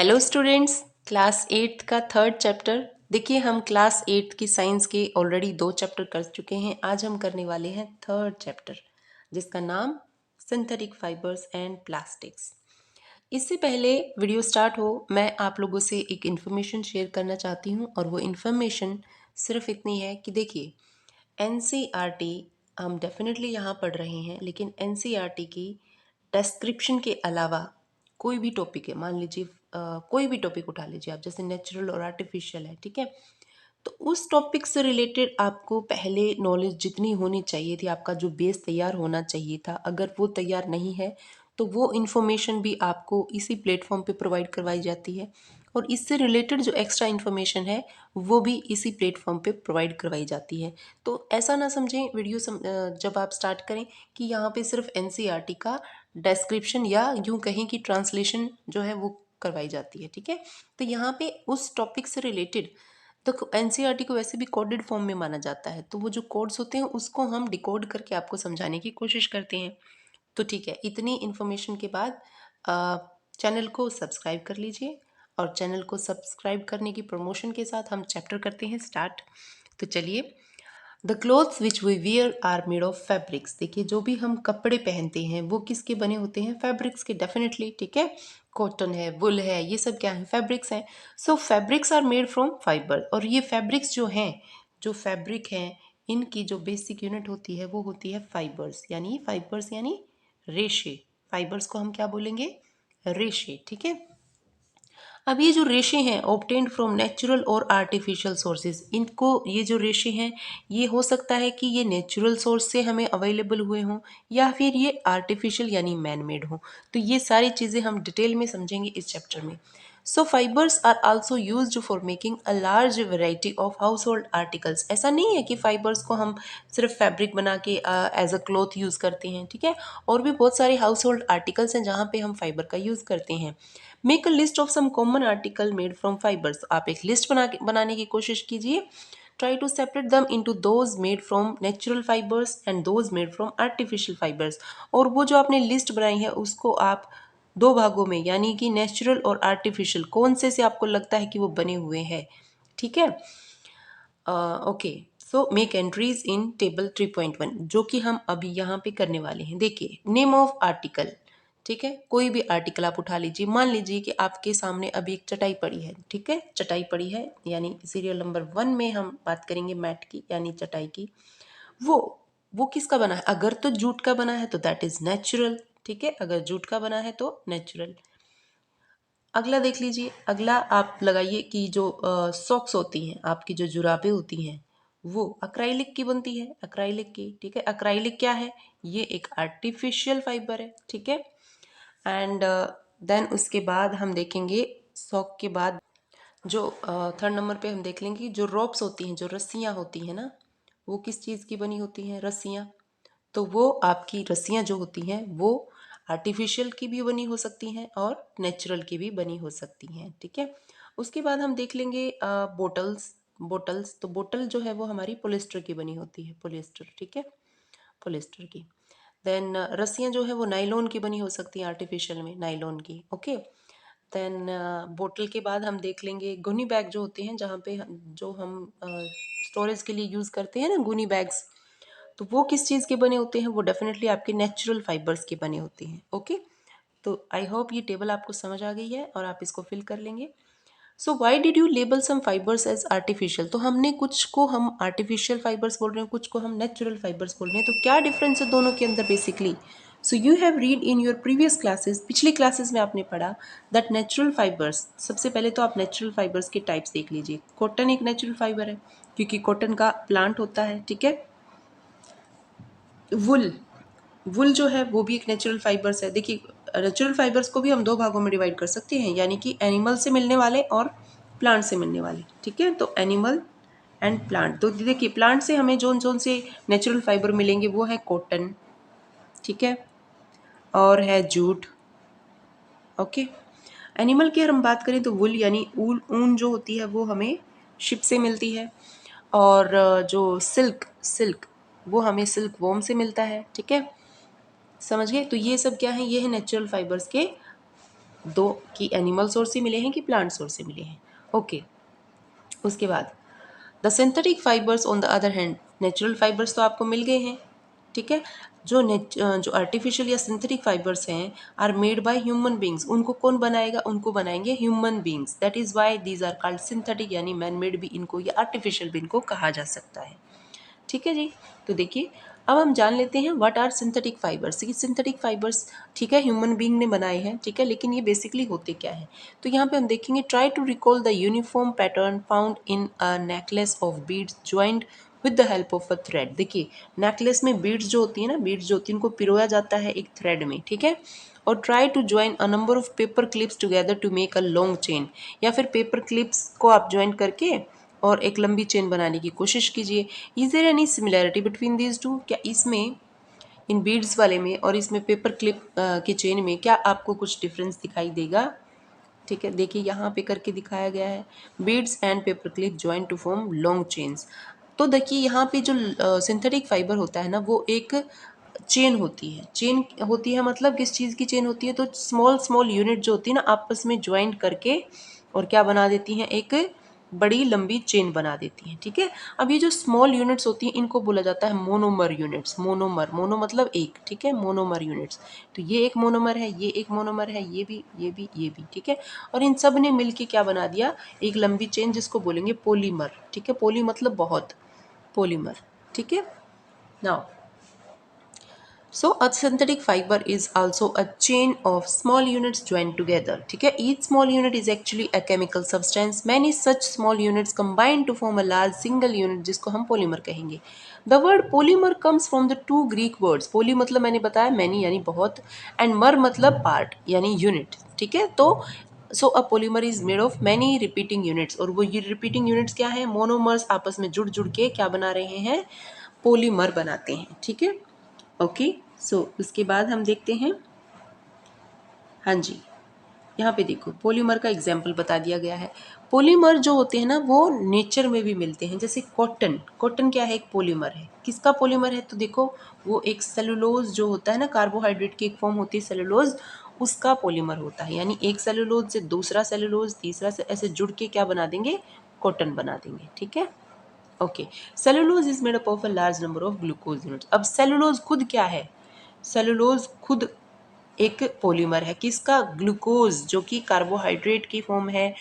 Hello students, class eighth का third chapter. देखिए, हम क्लास एट्थ की साइंस के ऑलरेडी 2 चैप्टर कर चुके हैं। आज हम करने वाले हैं थर्ड चैप्टर, जिसका नाम सिंथेटिक फाइबर्स एंड प्लास्टिक्स। इससे पहले वीडियो स्टार्ट हो, मैं आप लोगों से एक इन्फॉर्मेशन शेयर करना चाहती हूँ, और वो इन्फॉर्मेशन सिर्फ इतनी है कि देखिए, एनसीईआरटी हम डेफिनेटली यहाँ पढ़ रहे हैं, लेकिन एनसीईआरटी की डिस्क्रिप्शन के अलावा कोई भी टॉपिक है, मान लीजिए कोई भी टॉपिक उठा लीजिए आप, जैसे नेचुरल और आर्टिफिशियल है, ठीक है। तो उस टॉपिक से रिलेटेड आपको पहले नॉलेज जितनी होनी चाहिए थी, आपका जो बेस तैयार होना चाहिए था, अगर वो तैयार नहीं है तो वो इन्फॉर्मेशन भी आपको इसी प्लेटफॉर्म पे प्रोवाइड करवाई जाती है, और इससे रिलेटेड जो एक्स्ट्रा इन्फॉर्मेशन है वो भी इसी प्लेटफॉर्म पे प्रोवाइड करवाई जाती है। तो ऐसा ना समझें वीडियो जब आप स्टार्ट करें कि यहाँ पे सिर्फ एनसीईआरटी का डिस्क्रिप्शन या यूँ कहें कि ट्रांसलेशन जो है वो करवाई जाती है, ठीक है। तो यहाँ पे उस टॉपिक से रिलेटेड, तो एनसीईआरटी को वैसे भी कोडेड फॉर्म में माना जाता है, तो वो जो कोड्स होते हैं उसको हम डिकोड करके आपको समझाने की कोशिश करते हैं। तो ठीक है, इतनी इन्फॉर्मेशन के बाद चैनल को सब्सक्राइब कर लीजिए, और चैनल को सब्सक्राइब करने की प्रमोशन के साथ हम चैप्टर करते हैं स्टार्ट। तो चलिए, the clothes which we wear are made of fabrics. देखिए, जो भी हम कपड़े पहनते हैं वो किसके बने होते हैं? फैब्रिक्स के, डेफिनेटली, ठीक है। कॉटन है, वुल है, ये सब क्या है? फैब्रिक्स हैं। So fabrics are made from fibre, और ये फैब्रिक्स जो हैं, जो फैब्रिक हैं, इनकी जो बेसिक यूनिट होती है वो होती है फाइबर्स, यानी रेशे। फाइबर्स को हम क्या बोलेंगे? रेशे, ठीक है। अब ये जो रेशे हैं ऑब्टेन्ड फ्रॉम नेचुरल और आर्टिफिशियल सोर्सेज, इनको, ये जो रेशे हैं, ये हो सकता है कि ये नेचुरल सोर्स से हमें अवेलेबल हुए हों, या फिर ये आर्टिफिशियल यानी मैन मेड हों। तो ये सारी चीज़ें हम डिटेल में समझेंगे इस चैप्टर में। So fibres are also used for making a large variety of household articles. ऐसा नहीं है कि फाइबर्स को हम सिर्फ फैब्रिक बना के एज अ क्लॉथ यूज़ करते हैं, ठीक है। और भी बहुत सारे हाउस होल्ड आर्टिकल्स हैं जहाँ पे हम फाइबर का यूज़ करते हैं। Make a list of some common article made from fibres. आप एक लिस्ट बनाने की कोशिश कीजिए। Try to separate them into those made from natural fibres and those made from artificial fibres. और वो जो आपने लिस्ट बनाई है उसको आप 2 भागों में, यानी कि नेचुरल और आर्टिफिशियल, कौन से आपको लगता है कि वो बने हुए हैं, ठीक है। Okay, so make entries in table 3.1, जो कि हम अभी यहाँ पे करने वाले हैं। देखिए, नेम ऑफ आर्टिकल, ठीक है। कोई भी आर्टिकल आप उठा लीजिए। मान लीजिए कि आपके सामने अभी एक चटाई पड़ी है, ठीक है। चटाई पड़ी है, यानी सीरियल नंबर 1 में हम बात करेंगे मैट की, यानी चटाई की। वो वो किसका बना है? अगर तो जूट का बना है तो दैट इज नेचुरल, ठीक है। अगर जूट का बना है तो नेचुरल। अगला देख लीजिए, अगला आप लगाइए कि जो सॉक्स होती हैं, आपकी जो जुराबें होती हैं, वो अक्राइलिक की बनती है, अक्राइलिक की, ठीक है। अक्राइलिक क्या है? ये एक आर्टिफिशियल फाइबर है, ठीक है। एंड देन उसके बाद हम देखेंगे, सॉक के बाद जो थर्ड नंबर पे हम देख लेंगे, जो रोप्स होती हैं, जो रस्सियाँ होती हैं ना, वो किस चीज़ की बनी होती हैं? रस्सियाँ। तो वो आपकी रस्सियाँ जो होती हैं वो आर्टिफिशियल की भी बनी हो सकती हैं और नेचुरल की भी बनी हो सकती हैं, ठीक है। उसके बाद हम देख लेंगे बोटल्स। बोटल्स, तो बोतल जो है वो हमारी पोलिस्टर की बनी होती है, पोलिस्टर, ठीक है, पोलिस्टर की। देन रस्सियाँ जो है वो नाइलॉन की बनी हो सकती हैं, आर्टिफिशियल में नाइलॉन की, ओके। देन बोतल के बाद हम देख लेंगे गुनी बैग जो होते हैं, जहाँ पे जो हम स्टोरेज के लिए यूज़ करते हैं ना, गुनी बैग्स, तो वो किस चीज़ के बने होते हैं? वो डेफिनेटली आपके नेचुरल फाइबर्स के बने होते हैं, ओके। तो आई होप ये टेबल आपको समझ आ गई है और आप इसको फिल कर लेंगे। So why did you label some fibres as artificial? तो हमने कुछ को हम आर्टिफिशियल फाइबर्स बोल रहे हैं, कुछ को हम नेचुरल फाइबर्स बोल रहे हैं, तो क्या डिफरेंस है दोनों के अंदर basically? So you have read in your previous classes, पिछली क्लासेस में आपने पढ़ा दैट नेचुरल फाइबर्स, सबसे पहले तो आप नेचुरल फाइबर्स के टाइप्स देख लीजिए। कॉटन एक नेचुरल फाइबर है, क्योंकि कॉटन का प्लांट होता है, ठीक है। वुल, वुल जो है वो भी एक नेचुरल फाइबर्स है। देखिए, नेचुरल फाइबर्स को भी हम 2 भागों में डिवाइड कर सकते हैं, यानी कि एनिमल से मिलने वाले और प्लांट से मिलने वाले, ठीक है। तो एनिमल एंड प्लांट, तो देखिए, प्लांट से हमें जोन जोन से नेचुरल फाइबर मिलेंगे वो है कॉटन, ठीक है, और है जूट, ओके। एनिमल की अगर हम बात करें तो वुल, यानी ऊल, ऊन जो होती है वो हमें शिप से मिलती है, और जो सिल्क, सिल्क वो हमें सिल्क वॉर्म से मिलता है, ठीक है। समझ गए? तो ये सब क्या है? ये है नेचुरल फाइबर्स के दो कि एनिमल सोर्स से मिले हैं कि प्लांट सोर्स से मिले हैं। ओके, उसके बाद the synthetic fibres on the other hand, natural fibres तो आपको मिल गए हैं, ठीक है। जो आर्टिफिशियल या सिंथेटिक फाइबर्स हैं are made by human beings, उनको कौन बनाएगा, उनको बनाएंगे human beings, that is why these are called synthetic, यानी मैन मेड भी इनको या आर्टिफिशियल भी इनको कहा जा सकता है, ठीक है जी। तो देखिए अब हम जान लेते हैं व्हाट आर सिंथेटिक फाइबर्स। ये सिंथेटिक फाइबर्स, ठीक है, ह्यूमन बीइंग ने बनाए हैं, ठीक है, लेकिन ये बेसिकली होते क्या है। तो यहाँ पे हम देखेंगे try to recall the uniform pattern found in a necklace of beads joint with the help of a thread. देखिए नेकलेस में बीड्स जो होती है ना, बीड्स जो होती है उनको पिरोया जाता है एक थ्रेड में, ठीक है। और try to join a number of paper clips together to make a long chain, या फिर पेपर क्लिप्स को आप ज्वाइन करके और एक लंबी चेन बनाने की कोशिश कीजिए। Is there any similarity between these two, क्या इसमें, इन बीड्स वाले में और इसमें पेपर क्लिप की चेन में क्या आपको कुछ डिफरेंस दिखाई देगा, ठीक है। देखिए यहाँ पे करके दिखाया गया है, beads and paper clip join to form long chains. तो देखिए यहाँ पे जो सिंथेटिक फाइबर होता है ना, वो एक चेन होती है, चेन होती है मतलब किस चीज़ की चेन होती है, तो स्मॉल स्मॉल यूनिट जो होती है ना आपस में ज्वाइंट करके और क्या बना देती हैं, एक बड़ी लंबी चेन बना देती हैं, ठीक है। अब ये जो स्मॉल यूनिट्स होती हैं इनको बोला जाता है मोनोमर यूनिट्स, मोनोमर, मोनो मतलब एक, ठीक है, मोनोमर यूनिट्स। तो ये एक मोनोमर है, ये एक मोनोमर है, ये भी, ये भी, ये भी, ठीक है। और इन सब ने मिलके क्या बना दिया, एक लंबी चेन जिसको बोलेंगे पोलीमर, ठीक है। पोली मतलब बहुत, पोलीमर, ठीक है। Now so a synthetic fiber is also a chain of small units joined together, ठीक है। Each small unit is actually a chemical substance. Many such small units combine to form a large single unit जिसको हम polymer कहेंगे। The word polymer comes from the two Greek words. poly मतलब मैंने बताया many यानी बहुत, and mer मतलब part यानी unit, ठीक है। तो so a polymer is made of many repeating units, और वो ये रिपीटिंग यूनिट्स क्या है, मोनोमर्स आपस में जुड़ जुड़ के क्या बना रहे हैं, पोलीमर बनाते हैं, ठीक है। ओके, सो उसके बाद हम देखते हैं, हाँ जी, यहाँ पे देखो पॉलीमर का एग्जाम्पल बता दिया गया है। पॉलीमर जो होते हैं ना वो नेचर में भी मिलते हैं, जैसे कॉटन, कॉटन क्या है, एक पॉलीमर है। किसका पॉलीमर है, तो देखो वो एक सेलुलोज जो होता है ना, कार्बोहाइड्रेट की एक फॉर्म होती है सेलुलोज, उसका पॉलीमर होता है। यानी एक सेलुलोज से दूसरा सेलुलोज, तीसरा से, ऐसे जुड़ के क्या बना देंगे, कॉटन बना देंगे, ठीक है। Okay, cellulose is made up of a large number of glucose units. अब सेलुलोज खुद क्या है, सेलुलोज खुद एक पॉलीमर है, किसका, ग्लूकोज, जो कि कार्बोहाइड्रेट की फॉर्म है।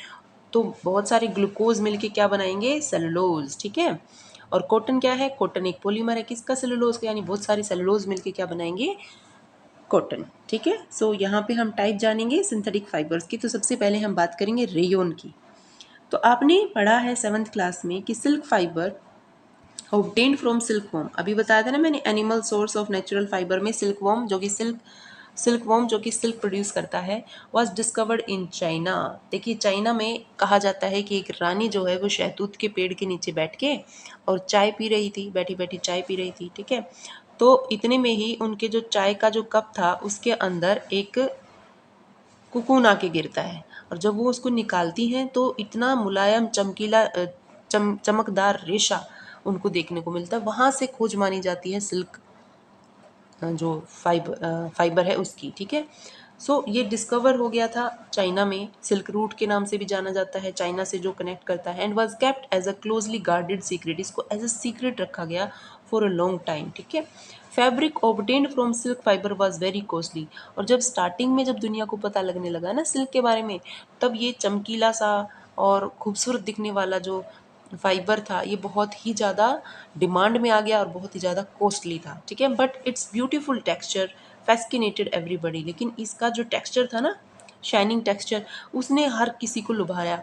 तो बहुत सारे ग्लूकोज मिलके क्या बनाएंगे, सेलुलोज, ठीक है। और कॉटन क्या है, कॉटन एक पॉलीमर है, किसका, सेलुलोज का, यानी बहुत सारे सेलुलोज मिलके क्या बनाएंगे, कॉटन, ठीक है। सो यहाँ पे हम टाइप जानेंगे सिंथेटिक फाइबर्स की। तो सबसे पहले हम बात करेंगे रेयोन की। तो आपने पढ़ा है 7th क्लास में कि silk fibre obtained from silk worm, अभी बताया था ना मैंने, animal source of natural fibre में सिल्क वॉर्म, जो कि सिल्क वॉर्म जो कि सिल्क प्रोड्यूस करता है, वॉज डिस्कवर्ड इन चाइना। देखिए चाइना में कहा जाता है कि एक रानी जो है वो शहतूत के पेड़ के नीचे बैठ के और चाय पी रही थी, बैठी बैठी चाय पी रही थी, ठीक है। तो इतने में ही उनके जो चाय का जो कप था उसके अंदर एक कुकून आके गिरता है, और जब वो उसको निकालती हैं तो इतना मुलायम चमकीला चमकदार रेशा उनको देखने को मिलता है। वहाँ से खोज मानी जाती है सिल्क जो फाइबर है उसकी, ठीक है। सो ये डिस्कवर हो गया था चाइना में, सिल्क रूट के नाम से भी जाना जाता है, चाइना से जो कनेक्ट करता है, and was kept as a closely guarded secret, इसको एज अ सीक्रेट रखा गया फॉर अ लॉन्ग टाइम, ठीक है। Fabric obtained from silk fibre was very costly, और जब स्टार्टिंग में जब दुनिया को पता लगने लगा ना सिल्क के बारे में, तब ये चमकीला सा और खूबसूरत दिखने वाला जो फाइबर था ये बहुत ही ज़्यादा डिमांड में आ गया और बहुत ही ज़्यादा कॉस्टली था, ठीक है। But its beautiful texture fascinated everybody, लेकिन इसका जो टेक्सचर था ना, शाइनिंग टेक्सचर, उसने हर किसी को लुभाया,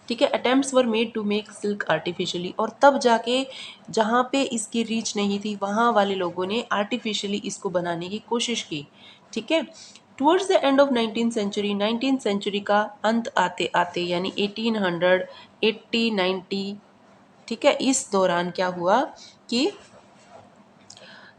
ठीक है। Attempts were made to make silk artificially, और तब जाके जहाँ पे इसकी रीच नहीं थी वहाँ वाले लोगों ने आर्टिफिशियली इसको बनाने की कोशिश की, ठीक है। Towards the end of 19th century का अंत आते आते यानी 1880 90, ठीक है, इस दौरान क्या हुआ कि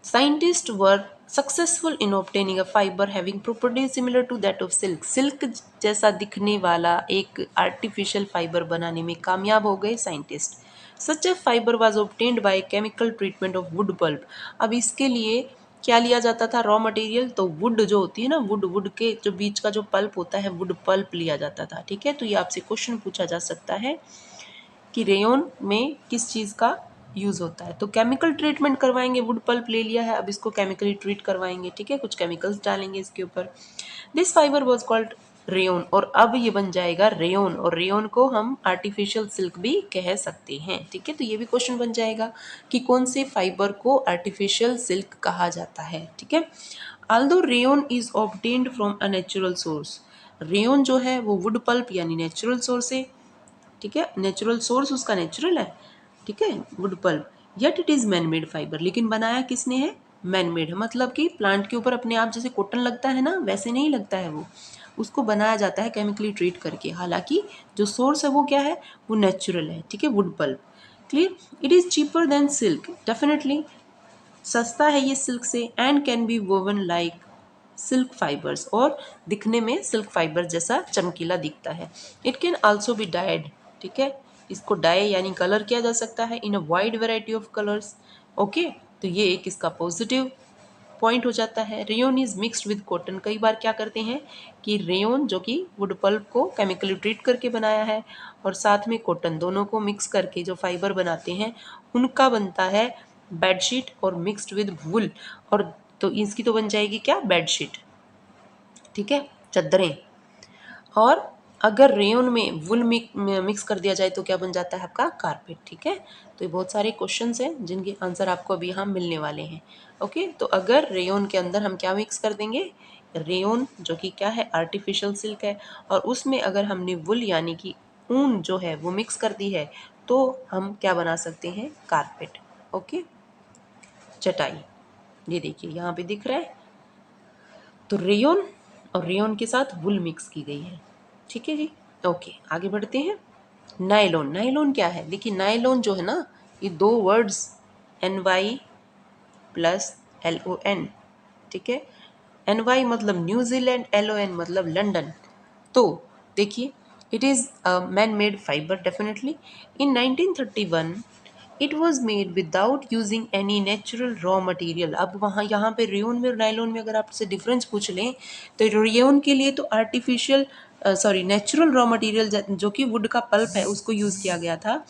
scientist were successful in obtaining a fibre having properties similar to that of silk, silk जैसा दिखने वाला एक आर्टिफिशियल फाइबर बनाने में कामयाब हो गए scientist. Such a fibre was obtained by chemical treatment of wood pulp. अब इसके लिए क्या लिया जाता था रॉ मटेरियल? तो वुड जो होती है ना, वुड के जो बीच का जो पल्प होता है, वुड पल्प लिया जाता था। ठीक है, तो ये आपसे क्वेश्चन पूछा जा सकता है कि रेयोन में किस चीज़ का यूज़ होता है। तो केमिकल ट्रीटमेंट करवाएंगे, वुड पल्प ले लिया है, अब इसको केमिकली ट्रीट करवाएंगे। ठीक है, कुछ केमिकल्स डालेंगे इसके ऊपर। This fibre was called rayon, और अब ये बन जाएगा रेयोन, और रेयोन को हम आर्टिफिशियल सिल्क भी कह सकते हैं। ठीक है, तो ये भी क्वेश्चन बन जाएगा कि कौन से फाइबर को आर्टिफिशियल सिल्क कहा जाता है। ठीक है, although rayon is obtained from a natural source, rayon जो है वो वुड पल्प यानी नेचुरल सोर्स से, ठीक है, नेचुरल सोर्स उसका नेचुरल है। ठीक है, wood pulp, yet it is man made fibre, लेकिन बनाया किसने है? मैन मेड है, मतलब कि प्लांट के ऊपर अपने आप जैसे कॉटन लगता है ना, वैसे नहीं लगता है वो, उसको बनाया जाता है केमिकली ट्रीट करके। हालांकि जो सोर्स है वो क्या है? वो नेचुरल है। ठीक है, wood pulp. Clear? It is cheaper than silk, definitely सस्ता है ये सिल्क से, and can be woven like silk fibres, और दिखने में सिल्क फाइबर जैसा चमकीला दिखता है। It can also be died, ठीक है, इसको डाई यानी कलर किया जा सकता है in a wide variety of colours. Okay, तो ये एक इसका पॉजिटिव पॉइंट हो जाता है। Rayon is mixed with cotton, कई बार क्या करते हैं कि रेयोन जो कि वुड पल्प को केमिकली ट्रीट करके बनाया है और साथ में कॉटन, दोनों को मिक्स करके जो फाइबर बनाते हैं उनका बनता है बेडशीट, और मिक्सड विद वुल, और तो इसकी तो बन जाएगी क्या? बेडशीट। ठीक है, चादरें। और अगर रेयोन में वुल मिक्स कर दिया जाए तो क्या बन जाता है आपका? कारपेट। ठीक है, तो ये बहुत सारे क्वेश्चंस हैं जिनके आंसर आपको अभी यहाँ मिलने वाले हैं। ओके, तो अगर रेयोन के अंदर हम क्या मिक्स कर देंगे? रेयोन जो कि क्या है? आर्टिफिशियल सिल्क है, और उसमें अगर हमने वुल यानी कि ऊन जो है वो मिक्स कर दी है तो हम क्या बना सकते हैं? कारपेट। ओके, चटाई। ये देखिए यहाँ पे दिख रहा है, तो रेयोन और रेयोन के साथ वुल मिक्स की गई है। ठीक है जी, ओके, आगे बढ़ते हैं। नायलॉन, नायलॉन क्या है? देखिए नायलॉन जो है ना, ये दो वर्ड्स NY प्लस LON, ठीक है, NY मतलब न्यूजीलैंड, LON मतलब लंदन। तो देखिए, it is man made fibre definitely. In 1931 it was made without using any natural raw material. अब वहाँ यहाँ पे रेयोन में और नायलॉन में अगर आपसे डिफरेंस पूछ लें तो रेयोन के लिए तो artificial sorry natural raw material जो कि वुड का पल्प है उसको यूज़ किया गया था,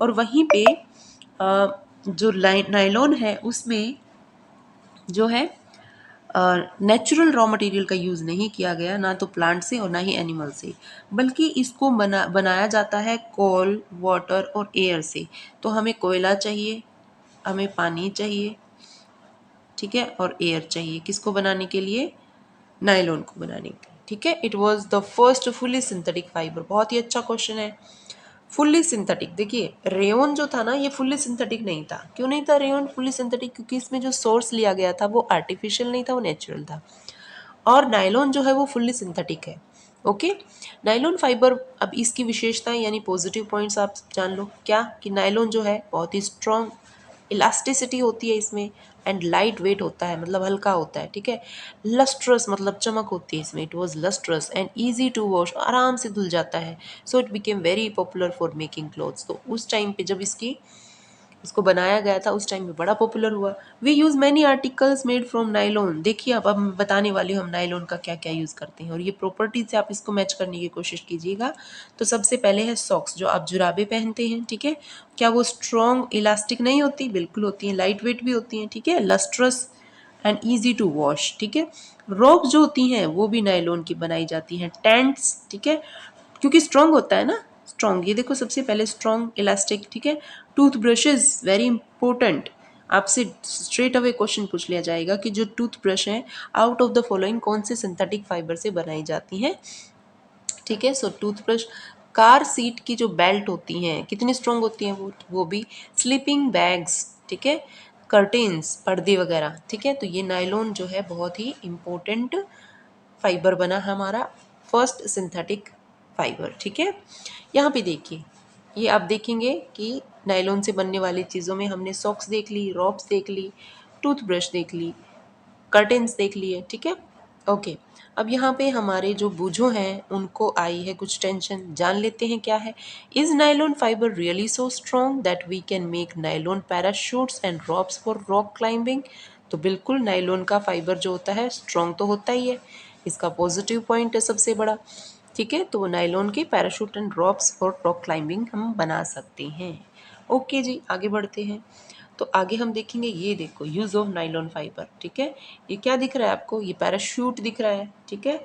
और वहीं पे जो नायलॉन है उसमें जो है नेचुरल रॉ मटेरियल का यूज़ नहीं किया गया, ना तो प्लांट से और ना ही एनिमल से, बल्कि इसको बनाया जाता है कोल, वाटर और एयर से। तो हमें कोयला चाहिए, हमें पानी चाहिए, ठीक है, और एयर चाहिए किसको बनाने के लिए? नायलॉन को बनाने के लिए। ठीक है, it was the first fully synthetic fibre. बहुत ही अच्छा क्वेश्चन है। फुल्ली सिंथेटिक, देखिए रेयोन जो था ना ये फुल्ली सिंथेटिक नहीं था। क्यों नहीं था रेयोन फुल्ली सिंथेटिक? क्योंकि इसमें जो सोर्स लिया गया था वो आर्टिफिशियल नहीं था, वो नेचुरल था। और नायलॉन जो है वो फुल्ली सिंथेटिक है। ओके, नायलॉन फाइबर, अब इसकी विशेषताएं यानी पॉजिटिव पॉइंट्स आप जान लो क्या, कि नायलॉन जो है बहुत ही स्ट्रॉन्ग, इलास्टिसिटी होती है इसमें, एंड लाइट वेट होता है मतलब हल्का होता है। ठीक है, लस्ट्रस मतलब चमक होती है इसमें, it was lustrous and easy to wash, आराम से धुल जाता है। So it became very popular for making clothes. तो उस टाइम पे जब इसको बनाया गया था उस टाइम में बड़ा पॉपुलर हुआ। We use many articles made from nylon. देखिए अब मैं बताने वाली हूँ हम नायलॉन का क्या क्या यूज़ करते हैं, और ये प्रॉपर्टीज से आप इसको मैच करने की कोशिश कीजिएगा। तो सबसे पहले है सॉक्स, जो आप जुराबे पहनते हैं। ठीक है, क्या वो स्ट्रॉन्ग इलास्टिक नहीं होती? बिल्कुल होती हैं, लाइट वेट भी होती हैं। ठीक है, lustrous and easy to wash. ठीक है, रोब जो होती हैं वो भी नायलॉन की बनाई जाती हैं। टेंट्स, ठीक है, क्योंकि स्ट्रॉन्ग होता है ना, स्ट्रॉन्ग, ये देखो सबसे पहले स्ट्रॉन्ग इलास्टिक। ठीक है, टूथ ब्रशेज वेरी इंपॉर्टेंट, आपसे स्ट्रेट अवे क्वेश्चन पूछ लिया जाएगा कि जो टूथ ब्रश है आउट ऑफ द फॉलोइंग कौन से सिंथेटिक फाइबर से बनाई जाती हैं। ठीक है, सो टूथब्रश। कार सीट की जो बेल्ट होती हैं कितनी स्ट्रॉन्ग होती हैं वो भी। स्लीपिंग बैग्स, ठीक है, कर्टेन्स, पर्दे वगैरह। ठीक है, तो ये नायलॉन जो है बहुत ही इम्पोर्टेंट फाइबर बना हमारा, फर्स्ट सिंथेटिक फाइबर। ठीक है, यहाँ पे देखिए, ये आप देखेंगे कि नायलॉन से बनने वाली चीज़ों में हमने सॉक्स देख ली, रॉब्स देख ली, टूथब्रश देख ली, कर्टेन्स देख लिए। ठीक है, ओके, अब यहाँ पे हमारे जो बूझों हैं उनको आई है कुछ टेंशन, जान लेते हैं क्या है। Is nylon fibre really so strong that we can make nylon parachutes and ropes for rock climbing? तो बिल्कुल नायलॉन का फाइबर जो होता है स्ट्रॉन्ग तो होता ही है, इसका पॉजिटिव पॉइंट है सबसे बड़ा। ठीक है, तो नायलॉन के parachute and ropes for rock climbing हम बना सकते हैं। ओके जी, आगे बढ़ते हैं। तो आगे हम देखेंगे, ये देखो यूज ऑफ नाइलॉन फाइबर। ठीक है, ये क्या दिख रहा है आपको, ये पैराशूट दिख रहा है। ठीक है,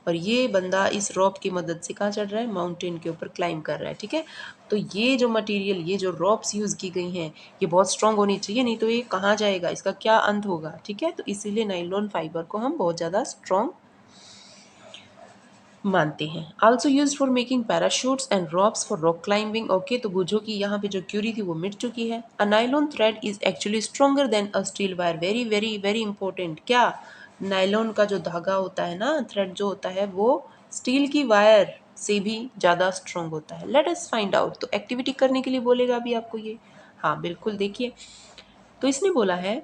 और ये बंदा इस रॉप की मदद से कहाँ चढ़ रहा है, माउंटेन के ऊपर क्लाइंब कर रहा है। ठीक है, तो ये जो मटेरियल, ये जो रॉप्स यूज की गई हैं, ये बहुत स्ट्रांग होनी चाहिए, नहीं तो ये कहाँ जाएगा, इसका क्या अंत होगा। ठीक है, तो इसीलिए नाइलॉन फाइबर को हम बहुत ज़्यादा स्ट्रांग मानते हैं। Also use for making parachutes and ropes for rock climbing. Okay, तो बुझो कि यहाँ पे जो क्यूरी थी वो मिट चुकी है। A nylon thread is actually stronger than a steel wire. Very very very important. क्या, नाइलॉन का जो धागा होता है ना, थ्रेड जो होता है, वो स्टील की वायर से भी ज़्यादा स्ट्रॉन्ग होता है। Let us find out. तो एक्टिविटी करने के लिए बोलेगा अभी आपको ये। हाँ बिल्कुल, देखिए, तो इसने बोला है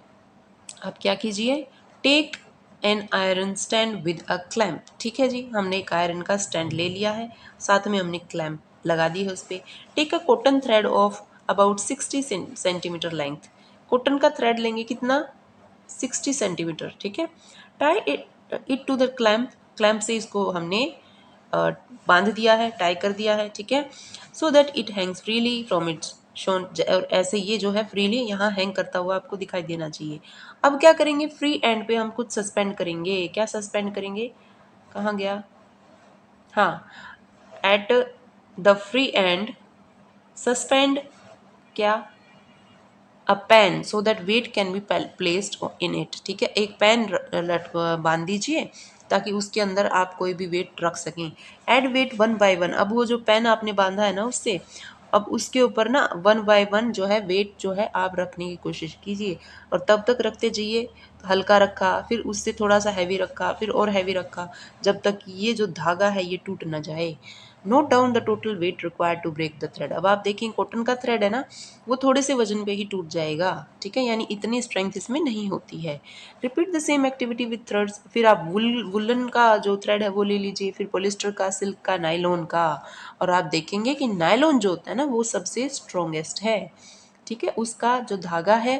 आप क्या कीजिए, take an iron stand with a clamp. ठीक है जी, हमने एक आयरन का स्टैंड ले लिया है, साथ में हमने क्लैम्प लगा दी है उस पर। Take a cotton thread of about 60 centimetre length. Cotton का थ्रेड लेंगे कितना, 60 सेंटीमीटर। ठीक है, tie it to the clamp. Clamp से इसको हमने बांध दिया है, टाई कर दिया है। ठीक है, so that it Hanks freely from its shown. और ऐसे ये जो है फ्रीली यहाँ हैंग करता हुआ आपको दिखाई देना चाहिए। अब क्या करेंगे, फ्री एंड पे हम कुछ सस्पेंड करेंगे। क्या सस्पेंड करेंगे, कहाँ गया, हाँ, at the free end suspend क्या, a pen so that weight can be placed in it. ठीक है, एक पेन बांध दीजिए ताकि उसके अंदर आप कोई भी वेट रख सकें। Add weight one by one. अब वो जो पेन आपने बांधा है ना उससे, अब उसके ऊपर ना वन बाय वन जो है वेट जो है आप रखने की कोशिश कीजिए, और तब तक रखते जाइए। हल्का रखा, फिर उससे थोड़ा सा हैवी रखा, फिर और हैवी रखा, जब तक ये जो धागा है ये टूट ना जाए। Note down the total weight required to break the thread. अब आप देखें, कॉटन का थ्रेड है ना, वो थोड़े से वजन पे ही टूट जाएगा। ठीक है, यानी इतनी स्ट्रेंथ इसमें नहीं होती है। Repeat the same activity with threads. फिर आप वुलन का जो थ्रेड है वो ले लीजिए, फिर पॉलिस्टर का, सिल्क का, नायलॉन का, और आप देखेंगे कि नायलॉन जो होता है ना वो सबसे स्ट्रोंगेस्ट है। ठीक है, उसका जो धागा है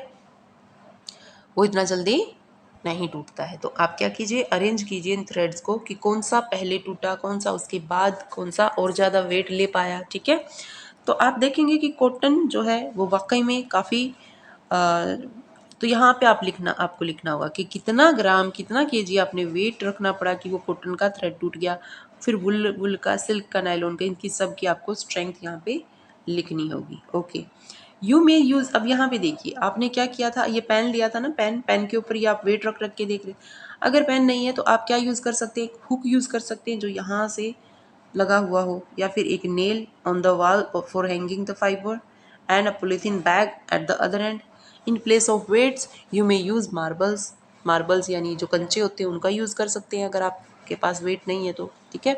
वो इतना जल्दी नहीं टूटता है। तो आप क्या कीजिए, अरेंज कीजिए इन थ्रेड्स को कि कौन सा पहले टूटा, कौन सा उसके बाद, कौन सा और ज़्यादा वेट ले पाया। ठीक है, तो आप देखेंगे कि कॉटन जो है वो वाकई में काफ़ी, तो यहाँ पे आपको लिखना होगा कि कितना ग्राम, कितना केजी आपने वेट रखना पड़ा कि वो कॉटन का थ्रेड टूट गया। फिर वुल का, सिल्क का, नायलॉन का, इनकी सब की आपको स्ट्रेंथ यहाँ पे लिखनी होगी। Okay, you may use. अब यहाँ पे देखिए आपने क्या किया था, ये पेन लिया था ना, पेन के ऊपर ये आप वेट रख रख के देख रहे। अगर पेन नहीं है तो आप क्या यूज़ कर सकते हैं, हुक यूज़ कर सकते हैं जो यहाँ से लगा हुआ हो, या फिर एक nail on the wall for hanging the fibre, and a polythene bag at the other end. In place of weights you may use marbles. Marbles यानी जो कंचे होते हैं उनका यूज़ कर सकते हैं अगर आपके पास वेट नहीं है तो। ठीक है,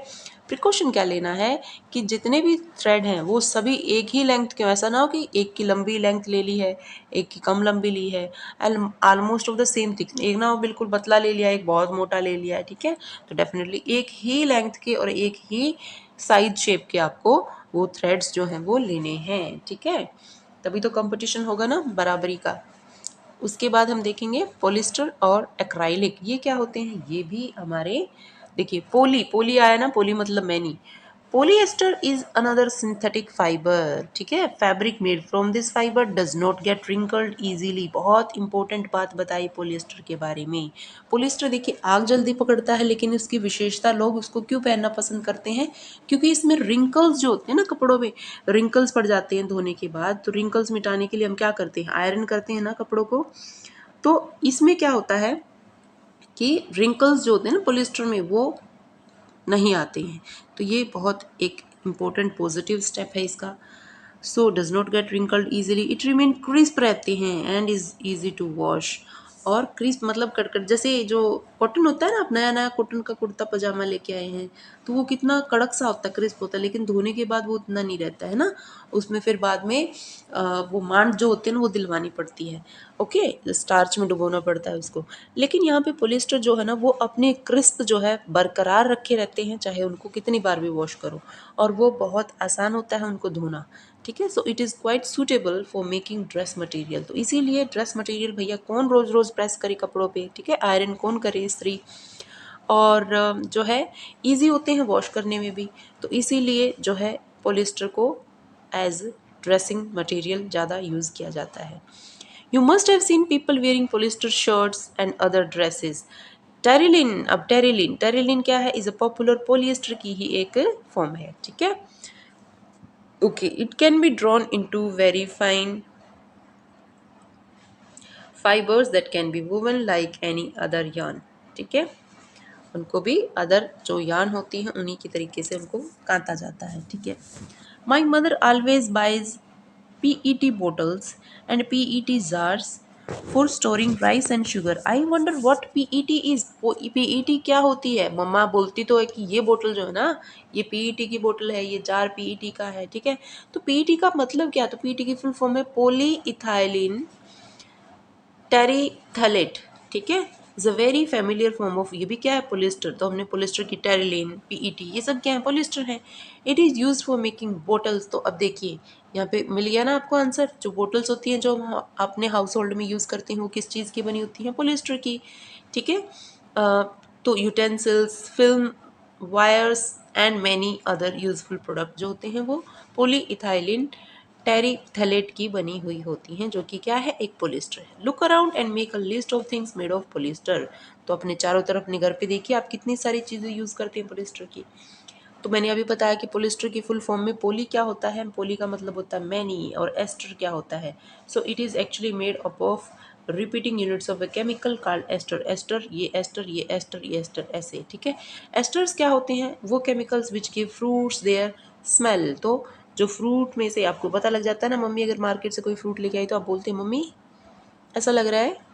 प्रिकॉशन क्या लेना है कि जितने भी थ्रेड हैं वो सभी एक ही लेंथ के, ऐसा ना हो कि एक की लंबी लेंथ ले ली है, एक की कम लंबी ली है, almost of the same thick. एक ना हो बिल्कुल पतला ले लिया, एक बहुत मोटा ले लिया है। ठीक है, तो डेफिनेटली एक ही लेंथ के और एक ही साइज शेप के आपको वो थ्रेड्स जो हैं वो लेने हैं। ठीक है, तभी तो कंपटीशन होगा ना बराबरी का। उसके बाद हम देखेंगे पॉलिस्टर और एक्राइलिक। ये क्या होते हैं, ये भी हमारे, देखिए पोली, पोली आया ना, पोली मतलब many. Polyester is another synthetic fibre. ठीक है, fabric made from this fibre does not get wrinkled easily. बहुत इंपॉर्टेंट बात बताई पॉलिएस्टर के बारे में। पॉलिएस्टर देखिए आग जल्दी पकड़ता है, लेकिन इसकी विशेषता, लोग उसको क्यों पहनना पसंद करते हैं, क्योंकि इसमें रिंकल्स जो होते हैं ना, कपड़ों में रिंकल्स पड़ जाते हैं धोने के बाद, तो रिंकल्स मिटाने के लिए हम क्या करते हैं, आयरन करते हैं ना कपड़ों को। तो इसमें क्या होता है कि रिंकल्स जो होते हैं ना पॉलिएस्टर में वो नहीं आते हैं। तो ये बहुत एक इम्पोर्टेंट पॉजिटिव स्टेप है इसका। So does not get wrinkled easily, it remain crisp रहते हैं and is easy to wash. और क्रिस्प मतलब कटकट, जैसे जो कॉटन होता है ना, आप नया नया कॉटन का कुर्ता पजामा लेके आए हैं तो वो कितना कड़क सा होता है, क्रिस्प होता है, लेकिन धोने के बाद वो उतना नहीं रहता है ना, उसमें फिर बाद में वो मांड जो होते हैं ना वो दिलवानी पड़ती है। ओके, स्टार्च में डुबोना पड़ता है उसको। लेकिन यहाँ पे पॉलिस्टर जो है ना वो अपने क्रिस्प जो है बरकरार रखे रहते हैं, चाहे उनको कितनी बार भी वॉश करो, और वो बहुत आसान होता है उनको धोना। ठीक है, so it is quite suitable for making dress material. तो इसीलिए ड्रेस मटेरियल भैया कौन रोज़ रोज़ प्रेस करे कपड़ों पे, ठीक है, आयरन कौन करे, इस्त्री, और जो है इजी होते हैं वॉश करने में भी। तो इसीलिए जो है पॉलिस्टर को एज ड्रेसिंग मटेरियल ज़्यादा यूज़ किया जाता है। You must have seen people wearing polyester shirts and other dresses. Terylene, अब टेरिलिन, टेरिलिन क्या है, इज अ पॉपुलर पॉलिएस्टर की ही एक फॉर्म है। ठीक है, okay, it can be drawn into very fine fibres that can be woven like any other yarn। ठीक है, उनको भी अदर जो यार्न होती हैं उन्हीं की तरीके से उनको काटा जाता है। ठीक है, my mother always buys PET bottles and PET jars for storing rice and sugar. I wonder what PET is. PET क्या होती है? मम्मा बोलती तो है कि ये बोतल जो है ना ये PET की बोतल है, ये जार PET का है। ठीक है, तो PET का मतलब क्या? तो PET की फुल फॉर्म है पोली इथाइलिन टेरीथलेट। ठीक है, is a very familiar form of, ये भी क्या है, पोलिस्टर। तो हमने पोलिस्टर की टेरिलिन, PET, ये सब क्या है, पोलिस्टर है। It is use for making bottles. तो अब देखिए यहाँ पे मिल गया ना आपको आंसर। जो बोटल्स होती हैं जो हम अपने हाउस होल्ड में यूज़ करते हैं वो किस चीज़ की बनी होती हैं, पोलिस्टर की। ठीक है, तो utensils, film, wires and many other useful product जो होते हैं वो पोली इथाइलिन टेरीथलेट की बनी हुई होती हैं, जो कि क्या है, एक पोलिस्टर है। Look around and make a list of things made of polyester. तो अपने चारों तरफ अपने घर पे देखिए आप कितनी सारी चीज़ें यूज़ करते हैं पोलिस्टर की। तो मैंने अभी बताया कि पोलिस्टर की फुल फॉर्म में पोली क्या होता है, पोली का मतलब होता है मैनी, और एस्टर क्या होता है, so it is actually made up of repeating units of a chemical called ester. Ester, ये एस्टर, ये एस्टर, ये एस्टर, ऐसे। ठीक है, एस्टर्स क्या होते हैं, वो chemicals which give fruits their smell. तो जो फ्रूट में से आपको पता लग जाता है ना, मम्मी अगर मार्केट से कोई फ्रूट लेके आई तो आप बोलते हैं मम्मी ऐसा लग रहा है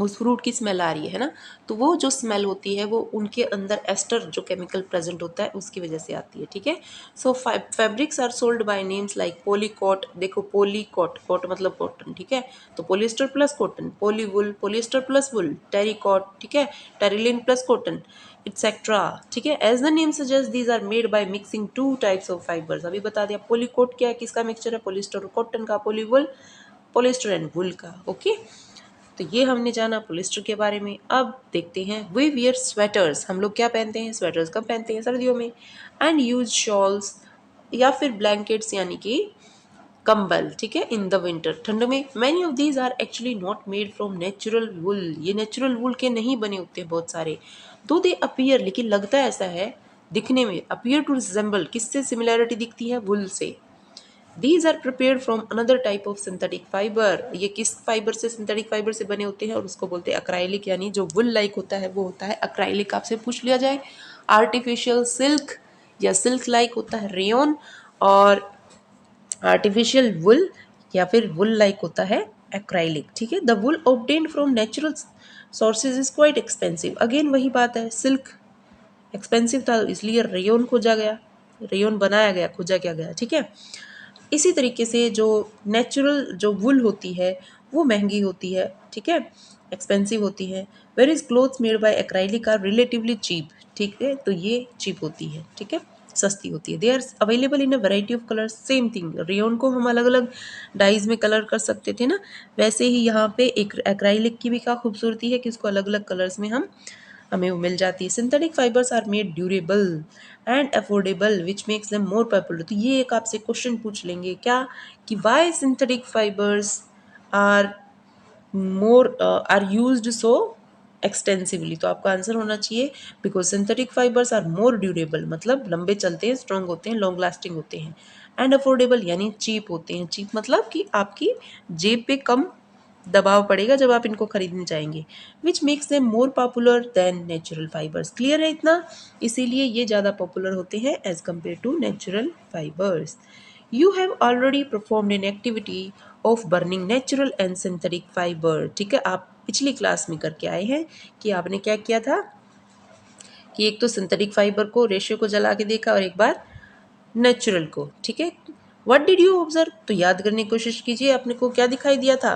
उस फ्रूट की स्मेल आ रही है ना, तो वो जो स्मेल होती है वो उनके अंदर एस्टर जो केमिकल प्रेजेंट होता है उसकी वजह से आती है। ठीक है, so fabrics are sold by names like polycot. देखो पोलीकॉट, कॉट मतलब कॉटन। ठीक है, तो polyester plus cotton, poly wool, polyester plus wool, terricot, ठीक है, टेरिलिन प्लस कॉटन, एक्सेट्रा। ठीक है, as the name suggest these are made by mixing two types of fibres. अभी बता दिया पोलीकोट क्या है, किसका मिक्सचर है, पोलिस्टर और कॉटन का, पोली वुल, पोलिस्टर एंड वुल का। ओके, तो ये हमने जाना पॉलिस्टर के बारे में। अब देखते हैं वी वियर स्वेटर्स। हम लोग क्या पहनते हैं, स्वेटर्स कब पहनते हैं, सर्दियों में। एंड यूज शॉल्स या फिर ब्लैंकेट्स यानी कि कंबल। ठीक है, इन द विंटर, ठंड में। Many of these are actually not made from natural wool. ये नेचुरल वुल के नहीं बने होते हैं बहुत सारे। दो दे अपीयर, लेकिन लगता है ऐसा है दिखने में, अपीयर टू रिजेंबल, किससे सिमिलैरिटी दिखती है, वुल से। These are prepared from another type of synthetic fiber। ये किस फाइबर से, सिंथेटिक फाइबर से बने होते हैं, और उसको बोलते हैं अक्राइलिक, यानी जो वुल लाइक होता है वो होता है अक्राइलिक। आपसे पूछ लिया जाए आर्टिफिशियल सिल्क या सिल्क लाइक होता है रेयन, और आर्टिफिशियल वुल या फिर वुल लाइक होता है एक्राइलिक। ठीक है, the wool obtained from natural sources is quite expensive. Again वही बात है, सिल्क एक्सपेंसिव था इसलिए रेयन खोजा गया, रेयन बनाया गया, खोजा क्या गया। ठीक है, इसी तरीके से जो नेचुरल जो वुल होती है वो महंगी होती है। ठीक है, एक्सपेंसिव होती है। Where is clothes made by acrylic are relatively cheap. ठीक है, तो ये चीप होती है। ठीक है, सस्ती होती है। They are available in a variety of colour. Same thing, rayon को हम अलग अलग डाइज में कलर कर सकते थे ना, वैसे ही यहाँ पे एक एक्राइलिक की भी क्या खूबसूरती है कि इसको अलग अलग कलर्स में हमें वो मिल जाती है। Synthetic fibres are made durable and affordable which makes them more popular. तो ये एक आपसे क्वेश्चन पूछ लेंगे क्या, कि why synthetic fibres are more are used so extensively. तो आपका आंसर होना चाहिए because synthetic fibres are more durable, मतलब लंबे चलते हैं, स्ट्रॉन्ग होते हैं, लॉन्ग लास्टिंग होते हैं। एंड अफोर्डेबल यानी चीप होते हैं। चीप मतलब कि आपकी जेब पे कम दबाव पड़ेगा जब आप इनको खरीदने जाएंगे। Which makes them more popular than natural fibres. Clear है इतना, इसीलिए ये ज़्यादा पॉपुलर होते हैं as compared to natural fibres. You have already performed an activity of burning natural and synthetic fibre. ठीक है, आप पिछली क्लास में करके आए हैं कि आपने क्या किया था, कि एक तो सिंथेटिक फाइबर को रेशियो को जला के देखा और एक बार नेचुरल को, ठीक है। व्हाट डिड यू ऑब्जर्व, तो याद करने की कोशिश कीजिए आपने को क्या दिखाई दिया था।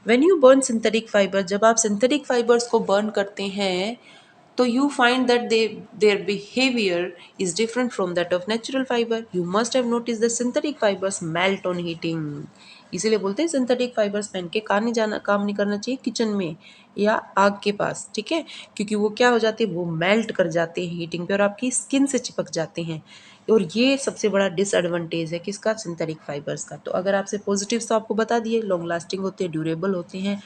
When you burn synthetic fibre, जब आप सिंथेटिक फाइबर्स को बर्न करते हैं तो you find that their behavior is different from that of natural fiber. You must have noticed the synthetic fibers melt on heating. इसीलिए बोलते हैं सिंथेटिक फाइबर्स पहन के काम नहीं करना चाहिए किचन में या आग के पास, ठीक है, क्योंकि वो क्या हो जाते हैं, वो मेल्ट कर जाते हैं हीटिंग पे और आपकी स्किन से चिपक जाते हैं। और ये सबसे बड़ा डिसएडवांटेज है किसका, सिंथेटिक फाइबर्स का। तो अगर आपसे पॉजिटिव्स तो आपको बता दिए, लॉन्ग लास्टिंग होते हैं, ड्यूरेबल होते हैं,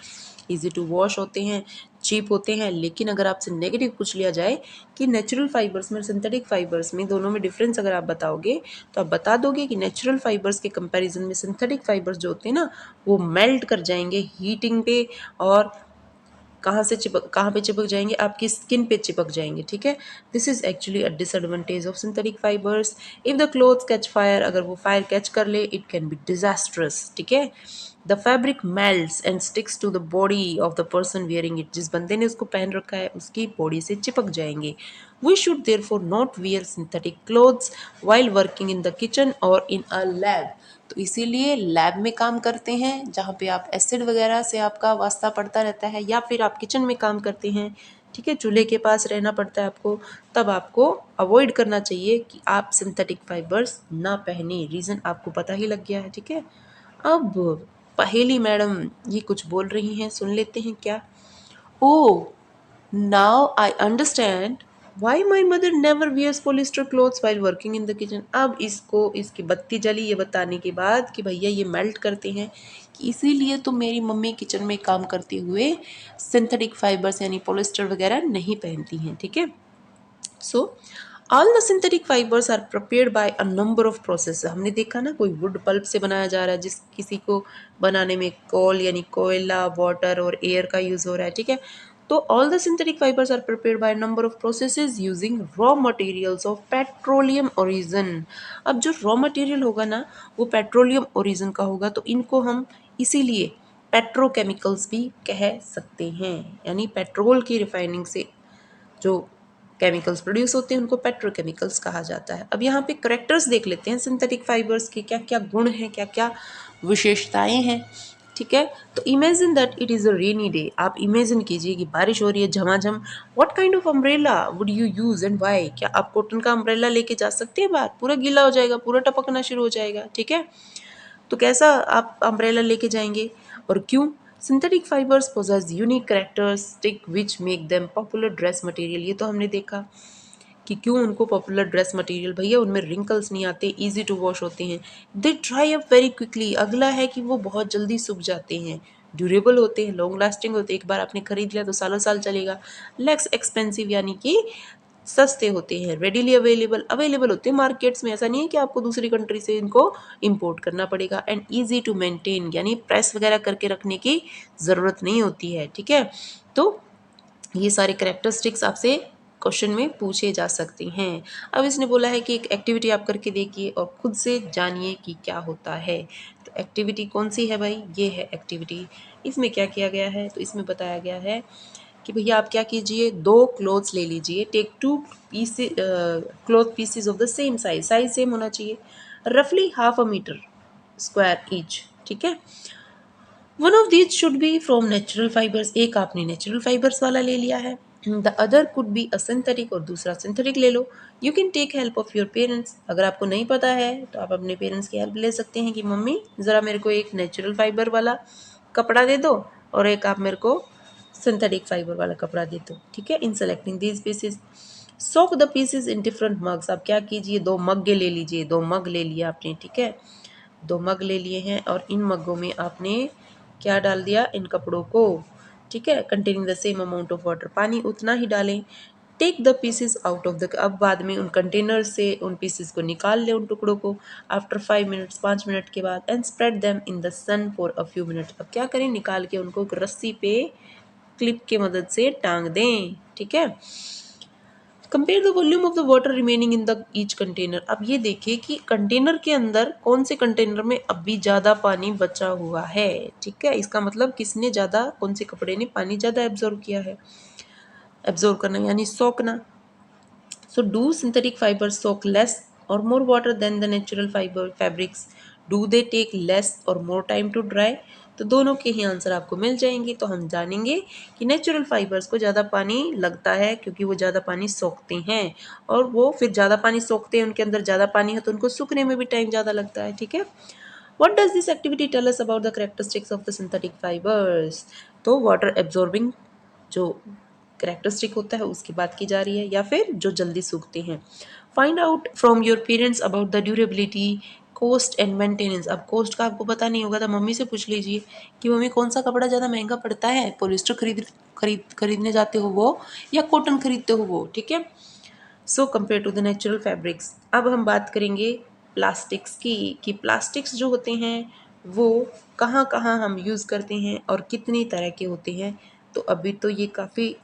इजी टू वॉश होते हैं, चीप होते हैं। लेकिन अगर आपसे नेगेटिव पूछ लिया जाए कि नेचुरल फाइबर्स में सिंथेटिक फाइबर्स में दोनों में डिफरेंस अगर आप बताओगे तो आप बता दोगे कि नेचुरल फाइबर्स के कंपैरिजन में सिंथेटिक फाइबर्स जो होते हैं ना वो मेल्ट कर जाएंगे हीटिंग पे और कहाँ पे चिपक जाएंगे, आपकी स्किन पे चिपक जाएंगे, ठीक है। This is actually a disadvantage of synthetic fibres. If the clothes catch fire, अगर वो फायर कैच कर ले इट कैन बी डिजास्ट्रस, ठीक है। The fabric melts and sticks to the body of the person wearing it, जिस बंदे ने उसको पहन रखा है उसकी बॉडी से चिपक जाएंगे। We should therefore not wear synthetic clothes while working in the kitchen और इन अ लैब। तो इसीलिए लैब में काम करते हैं जहाँ पे आप एसिड वगैरह से आपका वास्ता पड़ता रहता है, या फिर आप किचन में काम करते हैं, ठीक है, चूल्हे के पास रहना पड़ता है आपको, तब आपको अवॉइड करना चाहिए कि आप सिंथेटिक फाइबर्स ना पहने। रीज़न आपको पता ही लग गया है, ठीक है। अब पहेली मैडम ये कुछ बोल रही हैं, सुन लेते हैं क्या। ओ, now I understand why my mother never wears polyester clothes while working in the kitchen। अब इसको इसकी बत्ती जली ये बताने के बाद कि भैया ये मेल्ट करते हैं, कि इसीलिए तो मेरी मम्मी किचन में काम करते हुए सिंथेटिक फाइबर्स यानी पोलिस्टर वगैरह नहीं पहनती हैं, ठीक है। So all the synthetic fibres are prepared by a number of process. हमने देखा ना कोई वुड पल्प से बनाया जा रहा है, जिस किसी को बनाने में कोल यानी कोयला, वाटर और एयर का यूज़ हो रहा है, ठीक है। तो all the synthetic fibres are prepared by number of processes using raw materials of petroleum origin. अब जो रॉ मटेरियल होगा ना वो पेट्रोलियम ओरिजिन का होगा, तो इनको हम इसीलिए पेट्रोकेमिकल्स भी कह सकते हैं, यानी पेट्रोल की रिफाइनिंग से जो केमिकल्स प्रोड्यूस होते हैं उनको पेट्रोकेमिकल्स कहा जाता है। अब यहाँ पे करेक्टर्स देख लेते हैं सिंथेटिक फाइबर्स के, क्या क्या गुण हैं, क्या क्या विशेषताएं हैं, ठीक है। तो imagine that it is a rainy day. आप इमेजिन कीजिए कि बारिश हो रही है झमाझम। What kind of umbrella would you use and why. क्या आप कॉटन का अम्ब्रेला लेके जा सकते हैं बाहर, पूरा गीला हो जाएगा, पूरा टपकना शुरू हो जाएगा, ठीक है। तो कैसा आप अम्ब्रेला लेके जाएंगे और क्यों। Synthetic fibres possess unique characteristic which make them popular dress material. ये तो हमने देखा कि क्यों उनको पॉपुलर ड्रेस मटेरियल, भैया उनमें रिंकल्स नहीं आते, इजी टू वॉश होते हैं, दे ड्राई अप वेरी क्विकली। अगला है कि वो बहुत जल्दी सूख जाते हैं, ड्यूरेबल होते हैं, लॉन्ग लास्टिंग होते हैं, एक बार आपने खरीद लिया तो सालों साल चलेगा। लेस एक्सपेंसिव यानी कि सस्ते होते हैं, रेडीली अवेलेबल अवेलेबल होते हैं मार्केट्स में, ऐसा नहीं है कि आपको दूसरी कंट्री से इनको इंपोर्ट करना पड़ेगा। एंड ईजी टू मेंटेन यानी प्रेस वगैरह करके रखने की ज़रूरत नहीं होती है, ठीक है। तो ये सारे करेक्टरिस्टिक्स आपसे क्वेश्चन में पूछे जा सकते हैं। अब इसने बोला है कि एक एक्टिविटी आप करके देखिए और खुद से जानिए कि क्या होता है। तो एक्टिविटी कौन सी है भाई, ये है एक्टिविटी। इसमें क्या किया गया है, तो इसमें बताया गया है कि भैया आप क्या कीजिए, दो क्लोथ्स ले लीजिए, take two pieces cloth pieces of the same size, size सेम होना चाहिए, रफली half a metre square each, ठीक है। One of these should be from natural fibres, एक आपने नेचुरल फाइबर्स वाला ले लिया है, the other could be a synthetic और दूसरा सिंथेटिक ले लो। You can take help of your parents, अगर आपको नहीं पता है तो आप अपने पेरेंट्स की हेल्प ले सकते हैं कि मम्मी ज़रा मेरे को एक नेचुरल फाइबर वाला कपड़ा दे दो और एक आप मेरे को सिंथेटिक फाइबर वाला कपड़ा दे दो, ठीक है। इन selecting these pieces soak the pieces in different mugs. आप क्या कीजिए, दो मग्गे ले लीजिए, दो मग ले लिया आपने, ठीक है, दो मग ले लिए हैं और इन मग्गों में आपने क्या डाल दिया, इन कपड़ों को, ठीक है, containing the same amount of water, पानी उतना ही डालें। Take the pieces out of the, अब बाद में उन कंटेनर से उन पीसेस को निकाल लें, उन टुकड़ों को, आफ्टर 5 मिनट्स 5 मिनट के बाद, and spread them in the sun for a few minute. अब क्या करें, निकाल के उनको एक रस्सी पे क्लिप के मदद से टांग दें, ठीक है। Compare the volume of the water remaining in the each container. अब ये देखिए कि कंटेनर के अंदर कौन से कंटेनर में अभी ज़्यादा पानी बचा हुआ है, ठीक है। इसका मतलब किसने ज़्यादा, कौन से कपड़े ने पानी ज़्यादा एब्जॉर्व किया है, एब्जॉर्व करना यानी सोखना, So do synthetic fibers soak less or more water than the natural fabrics? Do they take less or more time to dry? तो दोनों के ही आंसर आपको मिल जाएंगे। तो हम जानेंगे कि नेचुरल फाइबर्स को ज़्यादा पानी लगता है क्योंकि वो ज़्यादा पानी सोखते हैं, और वो फिर ज़्यादा पानी सोखते हैं, उनके अंदर ज़्यादा पानी है तो उनको सूखने में भी टाइम ज़्यादा लगता है। ठीक है। What does this activity tell us about the characteristics of the synthetic fibers? तो वाटर एब्जॉर्बिंग जो करेक्टरिस्टिक होता है उसकी बात की जा रही है, या फिर जो जल्दी सूखते हैं। Find out from your parents about the durability, cost and maintenance. अब कॉस्ट का आपको पता नहीं होगा तो मम्मी से पूछ लीजिए कि मम्मी कौन सा कपड़ा ज़्यादा महंगा पड़ता है, पॉलिस्टर खरीदने जाते हो वो, या कॉटन खरीदते हो वो। ठीक है। So compare to the natural fabrics. अब हम बात करेंगे प्लास्टिक्स की, कि प्लास्टिक्स जो होते हैं वो कहाँ कहाँ हम यूज़ करते हैं और कितनी तरह के होते हैं। तो अभी तो ये काफ़ी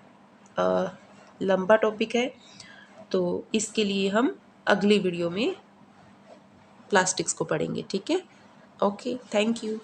लंबा टॉपिक है, तो इसके लिए हम अगली वीडियो में प्लास्टिक्स को पढ़ेंगे। ठीक है। Okay, thank you.